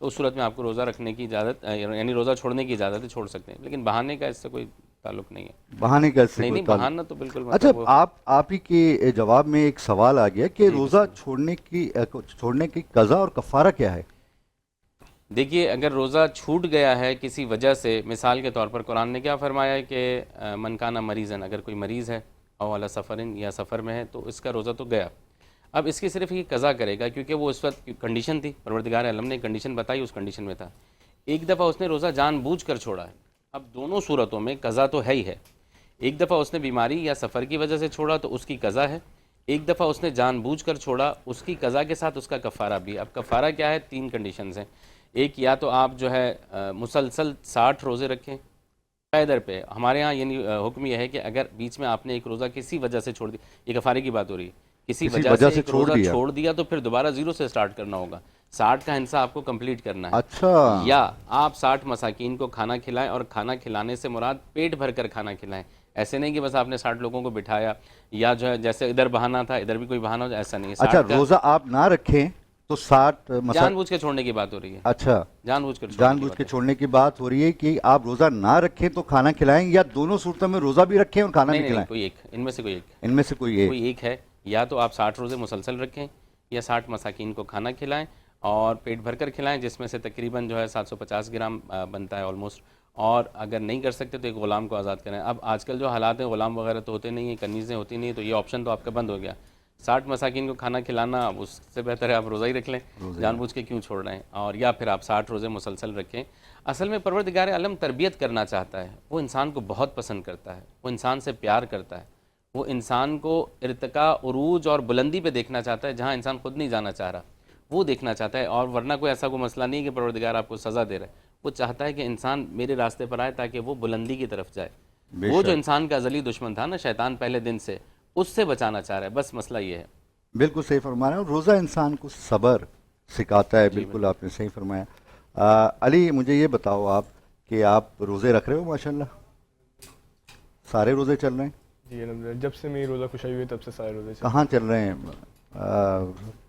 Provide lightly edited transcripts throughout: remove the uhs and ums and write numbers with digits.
اس صورت میں آپ کو روزہ رکھنے کی اجازت یعنی روزہ چھوڑنے کی اجازت ہے، چھوڑ سکتے ہیں، لیکن بہانے کا اس سے کوئی تعلق نہیں ہے. بہانے کا اس سے نہیں کوئی نہیں، تعلق؟ بہانا تو بالکل اچھا، مطلب وہ آپ ہی کے جواب میں ایک سوال آ گیا کہ روزہ چھوڑنے کی قضا اور کفارہ کیا ہے؟ دیکھیے، اگر روزہ چھوٹ گیا ہے کسی وجہ سے، مثال کے طور پر قرآن نے کیا فرمایا ہے کہ من کان مریضن، اگر کوئی مریض ہے او علی سفرن، یا سفر میں ہے، تو اس کا روزہ تو گیا. اب اس کی صرف یہ قضا کرے گا، کیونکہ وہ اس وقت کنڈیشن تھی، پروردگار عالم نے کنڈیشن بتائی، اس کنڈیشن میں تھا. ایک دفعہ اس نے روزہ جان بوجھ کر چھوڑا ہے. اب دونوں صورتوں میں قضا تو ہے ہی ہے. ایک دفعہ اس نے بیماری یا سفر کی وجہ سے چھوڑا تو اس کی قضا ہے، ایک دفعہ اس نے جان بوجھ کر چھوڑا، اس کی قضا کے ساتھ اس کا کفارہ بھی. اب کفارہ کیا ہے؟ 3 کنڈیشنز ہیں. ایک، یا تو آپ جو ہے مسلسل 60 روزے رکھیں قیدر پہ. ہمارے ہاں یعنی حکم یہ ہے کہ اگر بیچ میں آپ نے ایک روزہ کسی وجہ سے چھوڑ دیا، یہ کفارے کی بات ہو رہی ہے، کسی وجہ سے ایک روزہ چھوڑ دیا تو پھر دوبارہ 0 سے سٹارٹ کرنا ہوگا. 60 کا حصہ آپ کو کمپلیٹ کرنا ہے. اچھا، یا آپ 60 مساکین کو کھانا کھلائیں، اور کھانا کھلانے سے مراد پیٹ بھر کر کھانا کھلائیں. ایسے نہیں کہ بس آپ نے 60 لوگوں کو بٹھایا، یا جو ہے جیسے ادھر بہانا تھا ادھر بھی کوئی بہانا ہو جائے، ایسا نہیں ہے. اچھا، 60 کا روزہ آپ نہ رکھیں تو 60 جان بوجھ کے چھوڑنے کی بات ہو رہی ہے. اچھا، جان بوجھ کر جان بوجھ کے چھوڑنے کی بات ہو رہی ہے کہ آپ روزہ نہ رکھیں تو کھانا کھلائیں، یا دونوں صورتوں میں روزہ بھی رکھیں اور کھانا بھی نہیں، کھلائیں؟ کوئی ایک، ان میں سے کوئی ایک، ان میں سے کوئی ایک. کوئی ایک ہے. یا تو آپ 60 روزے مسلسل رکھیں، یا 60 مساکین کو کھانا کھلائیں اور پیٹ بھر کر کھلائیں، جس میں سے تقریباً جو ہے 750 گرام بنتا ہے آلموسٹ. اور اگر نہیں کر سکتے تو ایک غلام کو آزاد کریں. اب آج کل جو حالات ہیں، غلام وغیرہ تو ہوتے نہیں ہیں، کنیزیں ہوتی نہیں ہیں، تو یہ آپشن تو آپ کا بند ہو گیا. 60 مساکین کو کھانا کھلانا، اب اس سے بہتر ہے آپ روزہ ہی رکھ لیں، جان بوجھ کے کیوں چھوڑ رہے ہیں. اور یا پھر آپ 60 روزے مسلسل رکھیں. اصل میں پروردگار عالم تربیت کرنا چاہتا ہے. وہ انسان کو بہت پسند کرتا ہے، وہ انسان سے پیار کرتا ہے، وہ انسان کو ارتقاء، عروج اور بلندی پہ دیکھنا چاہتا ہے، جہاں انسان خود نہیں جانا چاہ رہا وہ دیکھنا چاہتا ہے. اور ورنہ کوئی ایسا کوئی مسئلہ نہیں ہے کہ پروردگار آپ کو سزا دے رہا ہے. وہ چاہتا ہے کہ انسان میرے راستے پر آئے تاکہ وہ بلندی کی طرف جائے. وہ جو انسان کا ازلی دشمن تھا نا شیطان پہلے دن سے، اس سے بچانا چاہ رہا ہے. بس مسئلہ یہ ہے. بالکل صحیح فرما رہے ہیں. روزہ انسان کو صبر سکھاتا ہے. بالکل آپ نے صحیح فرمایا. علی، مجھے یہ بتاؤ آپ کہ آپ روزے رکھ رہے ہو؟ ماشاءاللہ سارے روزے چل رہے ہیں؟ جی الحمدللہ، جب سے میری روزہ خوشائی ہوئی تب سے سارے روزے چل کہاں چل رہے ہیں؟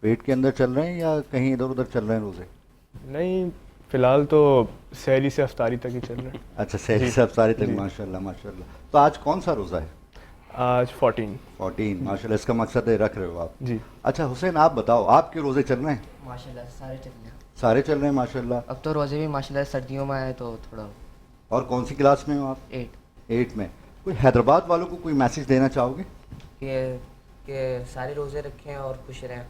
پیٹ کے اندر چل رہے ہیں یا کہیں ادھر ادھر چل رہے ہیں روزے؟ نہیں، فی الحال تو سحری سے افطاری تک ہی چل رہے ہیں. اچھا، سحری سے افطاری تک. ماشاءاللہ ماشاءاللہ. تو آج کون سا روزہ ہے؟ آج 14. ماشاءاللہ. اس کا مقصد ہے رکھ رہے ہو آپ. جی. اچھا حسین، آپ بتاؤ آپ کے روزے چل رہے ہیں؟ ماشاءاللہ سارے چل رہے ہیں. سارے چل رہے ہیں ماشاءاللہ. اب تو روزے بھی ماشاءاللہ سردیوں میں آئے تو تھوڑا. اور کون سی کلاس میں ہو آپ؟ 8 میں. کوئی حیدرآباد والوں کو کوئی میسج دینا چاہو گے؟ کہ سارے روزے رکھیں اور خوش رہیں.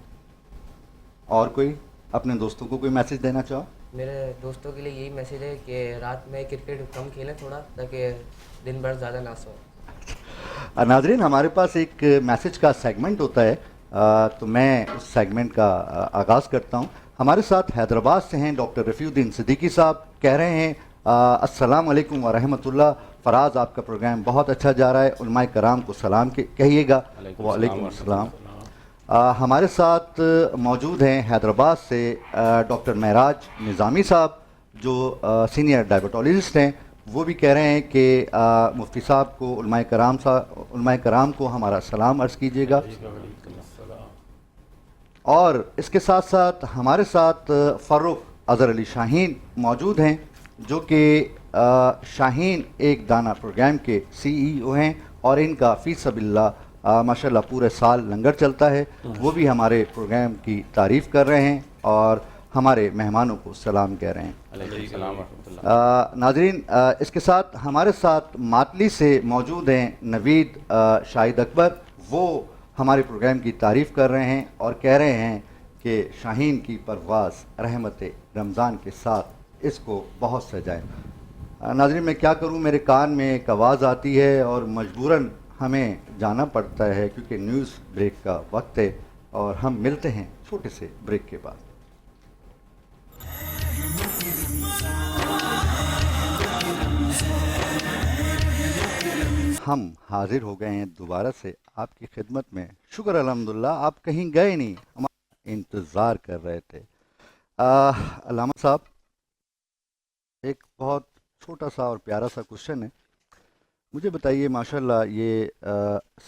اور کوئی اپنے دوستوں کو کوئی میسج دینا چاہو؟ میرے دوستوں کے لیے یہی میسج ہے کہ رات میں کرکٹ کم کھیلیں تھوڑا، تاکہ دن بھر زیادہ نہ سویں. ناظرین، ہمارے پاس ایک میسج کا سیگمنٹ ہوتا ہے، تو میں اس سیگمنٹ کا آغاز کرتا ہوں. ہمارے ساتھ حیدرآباد سے ہیں ڈاکٹر رفیع الدین صدیقی صاحب. کہہ رہے ہیں السلام علیکم ورحمۃ اللہ. فراز، آپ کا پروگرام بہت اچھا جا رہا ہے، علماء کرام کو سلام کہیے گا. وعلیکم السلام. ہمارے ساتھ موجود ہیں حیدرآباد سے ڈاکٹر معراج نظامی صاحب، جو سینئر ڈائبٹالوجسٹ ہیں. وہ بھی کہہ رہے ہیں کہ مفتی صاحب کو، علماء کرام کو ہمارا سلام عرض کیجیے گا. اور اس کے ساتھ ساتھ ہمارے ساتھ فاروق اظہر علی شاہین موجود ہیں، جو کہ شاہین ایک دانہ پروگرام کے CEO ہیں، اور ان کا فی سبیل اللہ ماشاءاللہ پورے سال لنگر چلتا ہے. وہ بھی ہمارے پروگرام کی تعریف کر رہے ہیں اور ہمارے مہمانوں کو سلام کہہ رہے ہیں. ناظرین، اس کے ساتھ ہمارے ساتھ ماتلی سے موجود ہیں نوید شاہد اکبر. وہ ہمارے پروگرام کی تعریف کر رہے ہیں اور کہہ رہے ہیں کہ شاہین کی پرواز رحمت رمضان کے ساتھ اس کو بہت سجائے. ناظرین، میں کیا کروں، میرے کان میں ایک آواز آتی ہے اور مجبوراً ہمیں جانا پڑتا ہے، کیونکہ نیوز بریک کا وقت ہے، اور ہم ملتے ہیں چھوٹے سے بریک کے بعد. ہم حاضر ہو گئے ہیں دوبارہ سے آپ کی خدمت میں. شکر الحمدللہ، آپ کہیں گئے نہیں، ہمارا انتظار کر رہے تھے. علامہ صاحب، ایک بہت چھوٹا سا اور پیارا سا کوشچن ہے. مجھے بتائیے، ماشاءاللہ یہ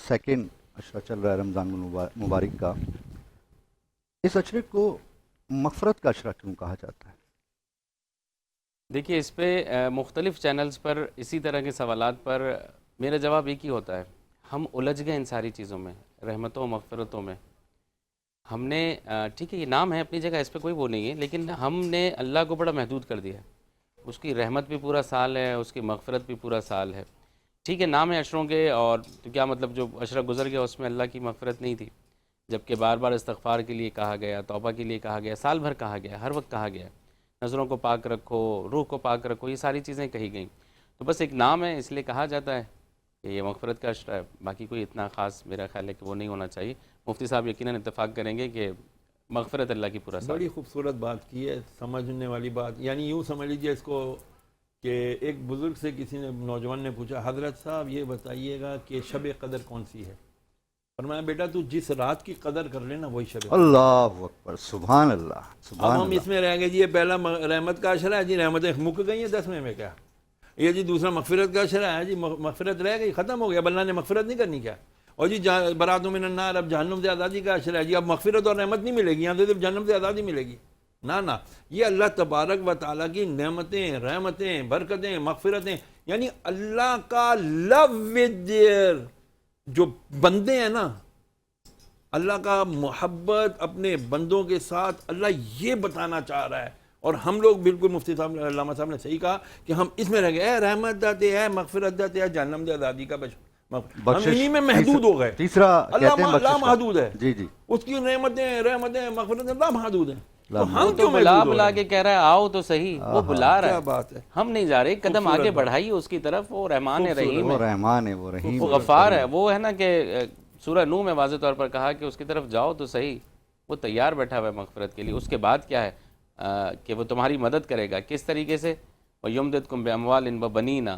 سیکنڈ عشرہ چل رہا ہے رمضان مبارک کا. اس عشرے کو مغفرت کا عشرہ کیوں کہا جاتا ہے؟ دیکھیے اس پہ مختلف چینلز پر اسی طرح کے سوالات پر میرا جواب ایک ہی ہوتا ہے، ہم الجھ گئے ان ساری چیزوں میں، رحمتوں و مغفرتوں میں. ہم نے ٹھیک ہے یہ نام ہے اپنی جگہ، اس پہ کوئی وہ نہیں ہے، لیکن ہم نے اللہ کو بڑا محدود کر دیا ہے. اس کی رحمت بھی پورا سال ہے، اس کی مغفرت بھی پورا سال ہے. ٹھیک ہے نام ہے عشروں کے، اور تو کیا مطلب جو عشرہ گزر گیا اس میں اللہ کی مغفرت نہیں تھی، جبکہ بار بار استغفار کے لیے کہا گیا، توبہ کے لیے کہا گیا، سال بھر کہا گیا، ہر وقت کہا گیا، نظروں کو پاک رکھو، روح کو پاک رکھو، یہ ساری چیزیں کہی گئیں. تو بس ایک نام ہے اس لیے کہا جاتا ہے کہ یہ مغفرت کا عشرہ ہے، باقی کوئی اتنا خاص میرا خیال ہے کہ وہ نہیں ہونا چاہیے. مفتی صاحب یقیناً اتفاق کریں گے کہ مغفرت اللہ کی پورا سال. بڑی خوبصورت بات کی ہے، سمجھنے والی بات. یعنی یوں سمجھ لیجیے اس کو کہ ایک بزرگ سے کسی نے نوجوان نے پوچھا، حضرت صاحب یہ بتائیے گا کہ شب قدر کون سی ہے؟ فرمایا بیٹا تو جس رات کی قدر کر لینا وہی شب قدر. اللہ اکبر، سبحان اللہ، اب سبحان ہم اللہ. اس میں رہ گئے جی یہ پہلا رحمت کا عشرہ ہے جی، رحمتیں مک گئی ہیں 10ویں میں کیا؟ یہ جی دوسرا مغفرت کا عشرہ ہے جی، مغفرت رہ گئی، ختم ہو گیا، اب اللہ نے مغفرت نہیں کرنی کیا؟ اور جی برات من النار، اب جہنم سے آزادی کا عشرہ ہے جی، اب مغفرت اور رحمت نہیں ملے گی، یہاں سے صرف جہنم سے آزادی ملے گی. نہ یہ اللہ تبارک و تعالیٰ کی نعمتیں، رحمتیں، برکتیں، مغفرتیں، یعنی اللہ کا لو ود دیئر جو بندے ہیں نا، اللہ کا محبت اپنے بندوں کے ساتھ اللہ یہ بتانا چاہ رہا ہے. اور ہم لوگ بالکل مفتی صاحب علامہ صاحب نے صحیح کہا کہ ہم اس میں رہ گئے، اے رحمت داتے، اے مغفرت داتے، اے جہنم سے آزادی کا ہم انہی میں محدود ہو گئے. تیسرا کہتے ہیں اللہ بخشش کا. محدود ہے، جی جی، اس کی نعمتیں، رحمتیں، مغفرتیں اللہ محدود ہیں. تو ہم تو کیوں بلا محدود ہو بلا رہے کے ہیں؟ کہہ رہا ہے آؤ تو صحیح، وہ بلا رہا کیا ہے، بات ہے، ہم نہیں جا رہے. ایک قدم خوبصورت آگے بات. بڑھائیے اس کی طرف. وہ رحمان خوبصورت. رحیم وہ ہے، رحمان ہے، وہ رحیم وہ ہے. غفار ہے. وہ ہے نا کہ سورہ نوح میں واضح طور پر کہا کہ اس کی طرف جاؤ تو صحیح، وہ تیار بیٹھا ہوا ہے مغفرت کے لیے. اس کے بعد کیا ہے کہ وہ تمہاری مدد کرے گا. کس طریقے سے؟ وَيُمْدِدْكُمْ بِأَمْوَالٍ وَبَنِينَ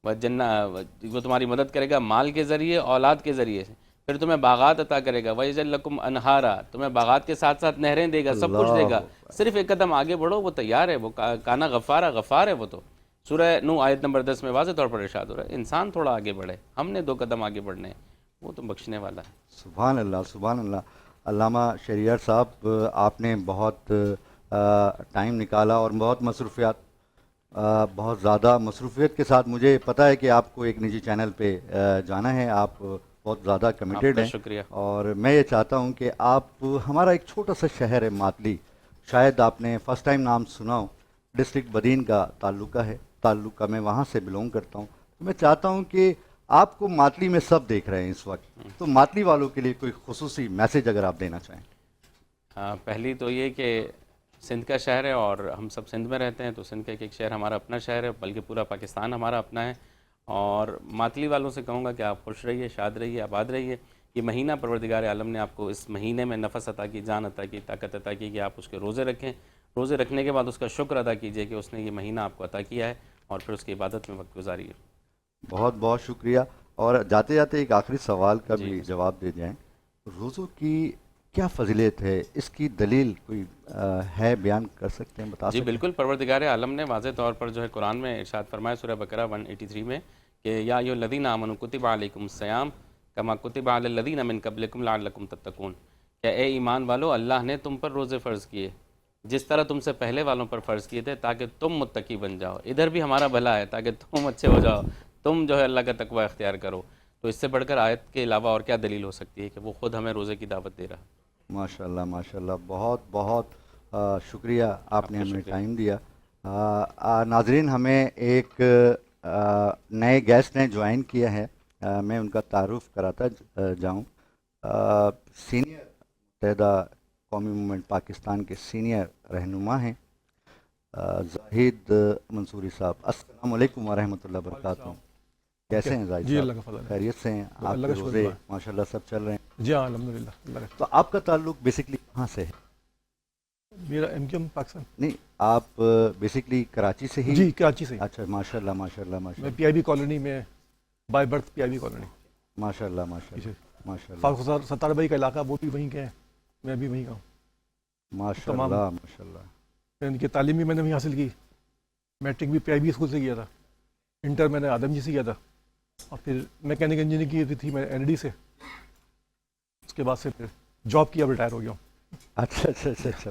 وہ تمہاری مدد کرے گا مال کے ذریعے، اولاد کے ذریعے سے. پھر تمہیں باغات عطا کرے گا، وَيَجْعَلْ لَكُمْ أَنْهَارًا تمہیں باغات کے ساتھ ساتھ نہریں دے گا، سب کچھ دے گا. صرف ایک قدم آگے بڑھو، وہ تیار ہے. وہ کانا غفارہ، غفار ہے وہ تو. سورہ نوح آیت نمبر 10 میں واضح طور پر ارشاد ہو رہا ہے انسان تھوڑا آگے بڑھے، ہم نے 2 قدم آگے بڑھنے ہیں، وہ تو بخشنے والا ہے. سبحان اللہ، سبحان اللہ. علامہ شہریار صاحب، آپ نے بہت ٹائم نکالا اور بہت مصروفیات، بہت زیادہ مصروفیت کے ساتھ. مجھے پتہ ہے کہ آپ کو ایک نجی چینل پہ جانا ہے، آپ بہت زیادہ کمیٹیڈ آپ کا ہیں. شکریہ. اور میں یہ چاہتا ہوں کہ آپ، ہمارا ایک چھوٹا سا شہر ہے ماتلی، شاید آپ نے فرسٹ ٹائم نام سنا ہو، ڈسٹرکٹ بدین کا تعلقہ میں وہاں سے بلونگ کرتا ہوں. تو میں چاہتا ہوں کہ آپ کو ماتلی میں سب دیکھ رہے ہیں اس وقت، تو ماتلی والوں کے لیے کوئی خصوصی میسج اگر آپ دینا چاہیں. پہلی تو یہ کہ سندھ کا شہر ہے اور ہم سب سندھ میں رہتے ہیں، تو سندھ کا ایک شہر ہمارا اپنا شہر ہے، بلکہ پورا پاکستان ہمارا اپنا ہے. اور ماتلی والوں سے کہوں گا کہ آپ خوش رہیے، شاد رہیے، آباد رہیے. یہ مہینہ پروردگار عالم نے آپ کو اس مہینے میں نفس عطا کی، جان عطا کی، طاقت عطا کی کہ آپ اس کے روزے رکھیں. روزے رکھنے کے بعد اس کا شکر ادا کیجئے کہ اس نے یہ مہینہ آپ کو عطا کیا ہے، اور پھر اس کی عبادت میں وقت گزاریے. بہت بہت شکریہ. اور جاتے جاتے ایک آخری سوال کا جی. بھی جواب دے جائیں. روزوں کی کیا فضیلت ہے؟ اس کی دلیل کوئی ہے، بیان کر سکتے ہیں، بتا جی سکتے ہیں؟ بالکل. پروردگار عالم نے واضح طور پر جو ہے قرآن میں ارشاد فرمایا سورہ بقرہ 183 میں کہ یا ایھا الذین آمنوا کتب علیکم الصیام کما کتب علی الذین من قبلکم لعلکم تتقون. کہ اے ایمان والو، اللہ نے تم پر روزے فرض کیے جس طرح تم سے پہلے والوں پر فرض کیے تھے، تاکہ تم متقی بن جاؤ. ادھر بھی ہمارا بھلا ہے تاکہ تم اچھے ہو جاؤ، تم جو ہے اللہ کا تقوی اختیار کرو. تو اس سے بڑھ کر آیت کے علاوہ اور کیا دلیل ہو سکتی ہے کہ وہ خود ہمیں روزے کی دعوت دے رہا ہے. ماشاء اللہ، ماشاء اللہ. بہت بہت شکریہ، آپ نے ہمیں ٹائم دیا. ناظرین، ہمیں ایک نئے گیسٹ نے جوائن کیا ہے، میں ان کا تعارف کراتا جاؤں. سینئر متحدہ قومی موومنٹ پاکستان کے سینئر رہنما ہیں زاہد منصوری صاحب. السلام علیکم ورحمۃ اللہ وبرکاتہ. کیسے ہیں زاہد جی، صاحب؟ اللہ کا فضل ہے. خیریت سے ہیں؟ آپ اللہ کے کا شکر روزے ہے. ماشاء اللہ سب چل رہے ہیں؟ جی ہاں، الحمدللہ. اللہ کا تو آپ کا تعلق بیسکلی کہاں سے ہے؟ میرا MKM پاکستان. نہیں، آپ بیسکلی کراچی سے ہی؟ جی، کراچی سے. اچھا، ماشاء اللہ، ماشاء اللہ، ماشاء میں اللہ، PIB کالونی میں بائی برتھ PIB کالونی. ماشاء اللہ، ماشاء اللہ، ماشاء اللہ، فاروق ستار بھائی کا علاقہ، وہ بھی وہیں کے ہیں، میں بھی وہیں کا ہوں. ماشاء تمام. اللہ، ماشاء اللہ. پھر ان کی تعلیم بھی میں نے وہیں حاصل کی. میٹرک بھی PIB اسکول سے کیا تھا. انٹر میں نے آدم جی سے کیا تھا. اور پھر میکینیکل انجینئرنگ کی تھی میں NID سے. اس کے بعد سے پھر جاب کی، اب ریٹائر ہو گیا ہوں. اچھا اچھا اچھا اچھا.